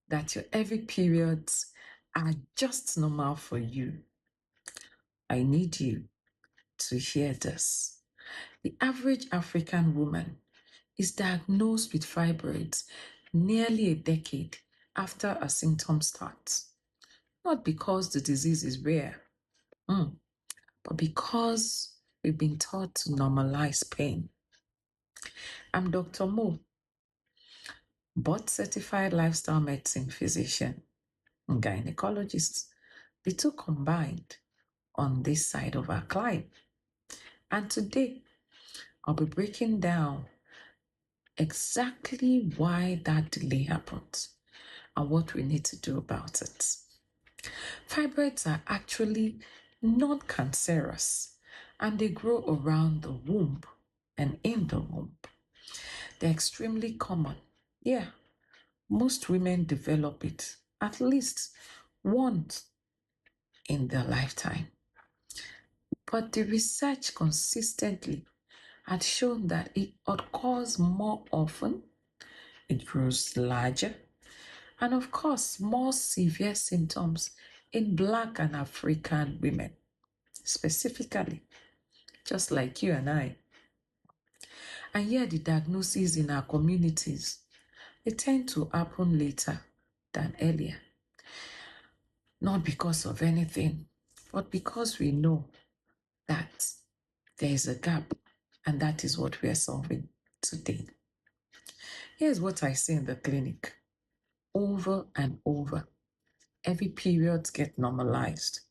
that your every periods are just normal for you, I need you to hear this. The average African woman is diagnosed with fibroids nearly a decade after a symptom starts. Not because the disease is rare, but because we've been taught to normalize pain. I'm Dr. Mo, board-certified lifestyle medicine physician and gynecologist, the two combined on this side of our climb. And today, I'll be breaking down exactly why that delay happened and what we need to do about it. Fibroids are actually non-cancerous and they grow around the womb and in the womb. They're extremely common. Yeah, most women develop it at least once in their lifetime. But the research consistently had shown that it occurs more often, it grows larger, and of course, more severe symptoms in Black and African women, specifically, just like you and I. And yet the diagnoses in our communities, they tend to happen later than earlier. Not because of anything, but because we know that there is a gap, and that is what we are solving today. Here's what I see in the clinic over and over. Every period gets normalized.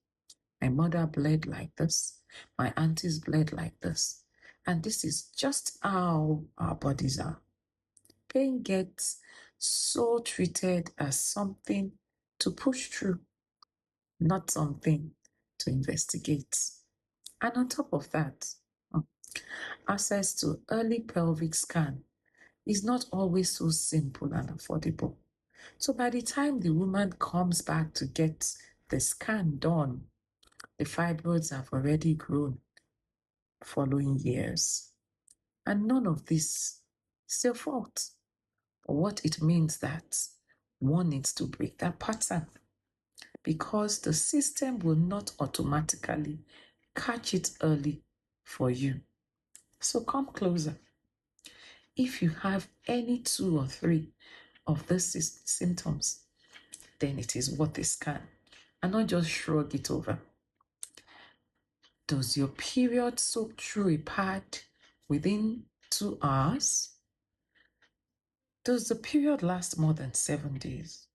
My mother bled like this. My aunties bled like this. And this is just how our bodies are. Pain gets so treated as something to push through, not something to investigate. And on top of that, access to early pelvic scan is not always so simple and affordable. So by the time the woman comes back to get the scan done, the fibroids have already grown following years. And none of this is your fault. But what it means that one needs to break that pattern because the system will not automatically catch it early for you. So come closer. If you have any 2 or 3 of these symptoms, then it is worth a scan and not just shrug it over. Does your period soak through a pad within 2 hours? Does the period last more than 7 days?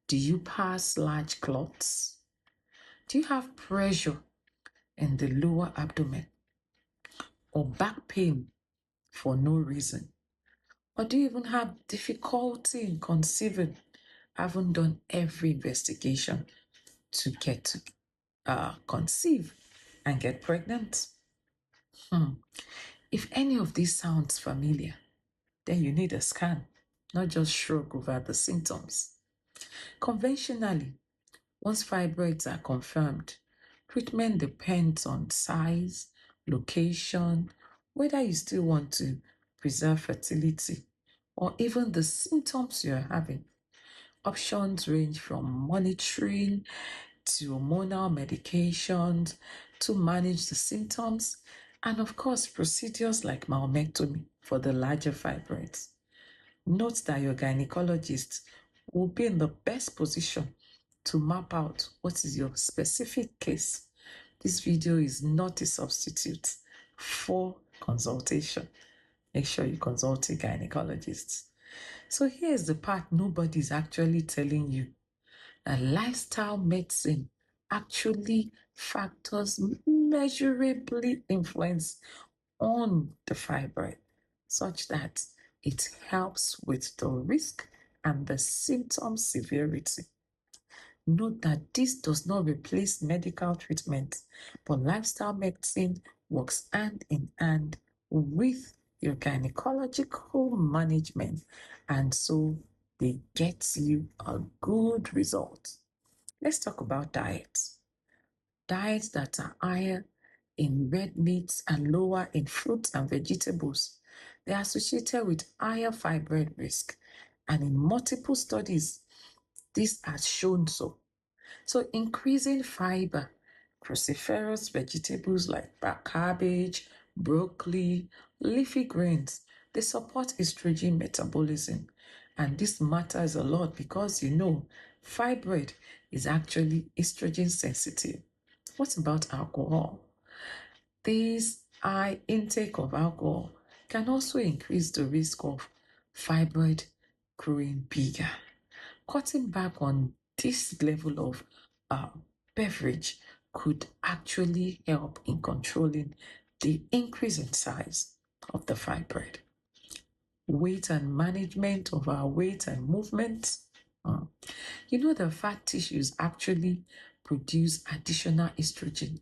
Do you pass large clots? Do you have pressure in the lower abdomen or back pain for no reason? Or do you even have difficulty in conceiving? I haven't done every investigation to get to conceive and get pregnant. If any of this sounds familiar, then you need a scan, not just shrug over the symptoms. Conventionally, once fibroids are confirmed, treatment depends on size, location, whether you still want to preserve fertility, or even the symptoms you're having. Options range from monitoring to hormonal medications to manage the symptoms, and of course, procedures like myomectomy for the larger fibroids. Note that your gynecologist will be in the best position to map out what is your specific case. This video is not a substitute for consultation. Make sure you consult a gynecologist. So here's the part nobody's actually telling you. That lifestyle medicine actually factors measurably influence on the fibroid, such that it helps with the risk and the symptom severity. Note that this does not replace medical treatment, but lifestyle medicine works hand in hand with your gynecological management, and so they get you a good result. Let's talk about diets. Diets that are higher in red meats and lower in fruits and vegetables. They are associated with higher fibroid risk. And in multiple studies, This has shown so. So increasing fiber, cruciferous vegetables like cabbage, broccoli, leafy greens, they support estrogen metabolism. And this matters a lot because fibroid is actually estrogen sensitive. What about alcohol? This high intake of alcohol can also increase the risk of fibroid growing bigger. Cutting back on this level of uh, beverage could actually help in controlling the increase in size of the fibroid. Weight and management of our weight and movement. The fat tissues actually produce additional estrogen.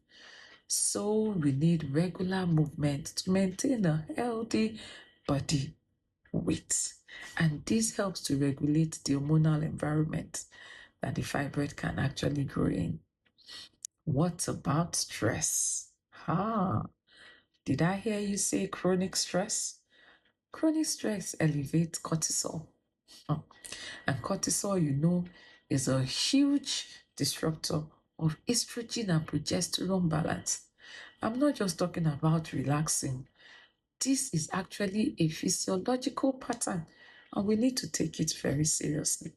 So we need regular movement to maintain a healthy body weight. And this helps to regulate the hormonal environment that the fibroid can actually grow in. What about stress? Did I hear you say chronic stress? Chronic stress elevates cortisol. And cortisol, is a huge disruptor of estrogen and progesterone balance. I'm not just talking about relaxing. This is actually a physiological pattern, and we need to take it very seriously.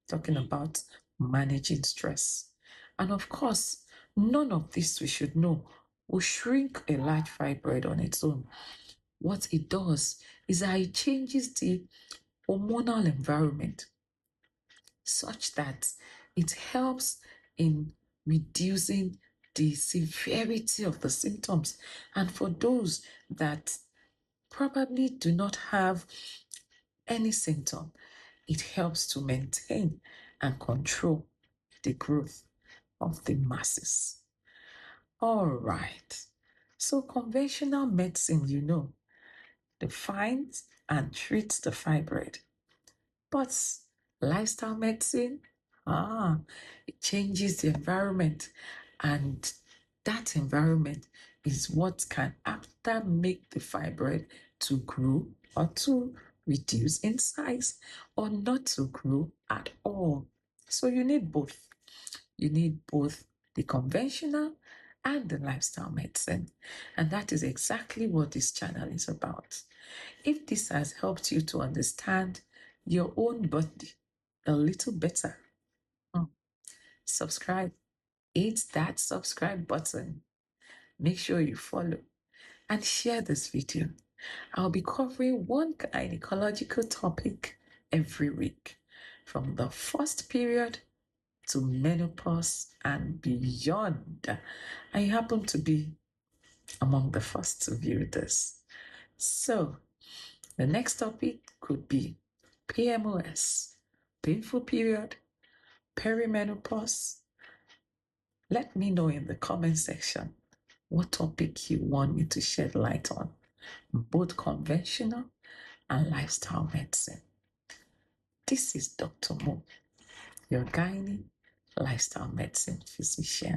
Talking about managing stress. And of course, none of this we should know will shrink a large fibroid on its own. What it does is that it changes the hormonal environment such that it helps in reducing the severity of the symptoms. And for those that probably do not have any symptom, it helps to maintain and control the growth of the masses. All right. So conventional medicine, defines and treats the fibroid. But lifestyle medicine, it changes the environment, and that environment is what can after make the fibroid to grow or to reduce in size or not to grow at all. So you need both. You need both the conventional and the lifestyle medicine. And that is exactly what this channel is about. If this has helped you to understand your own body a little better, subscribe. Hit that subscribe button. Make sure you follow and share this video. I'll be covering one gynecological topic every week, from the first period to menopause and beyond. I happen to be among the first to view this. So, the next topic could be PMOS, painful period, perimenopause. Let me know in the comment section what topic you want me to shed light on, both conventional and lifestyle medicine. This is Dr. Mo, your gynae lifestyle medicine physician.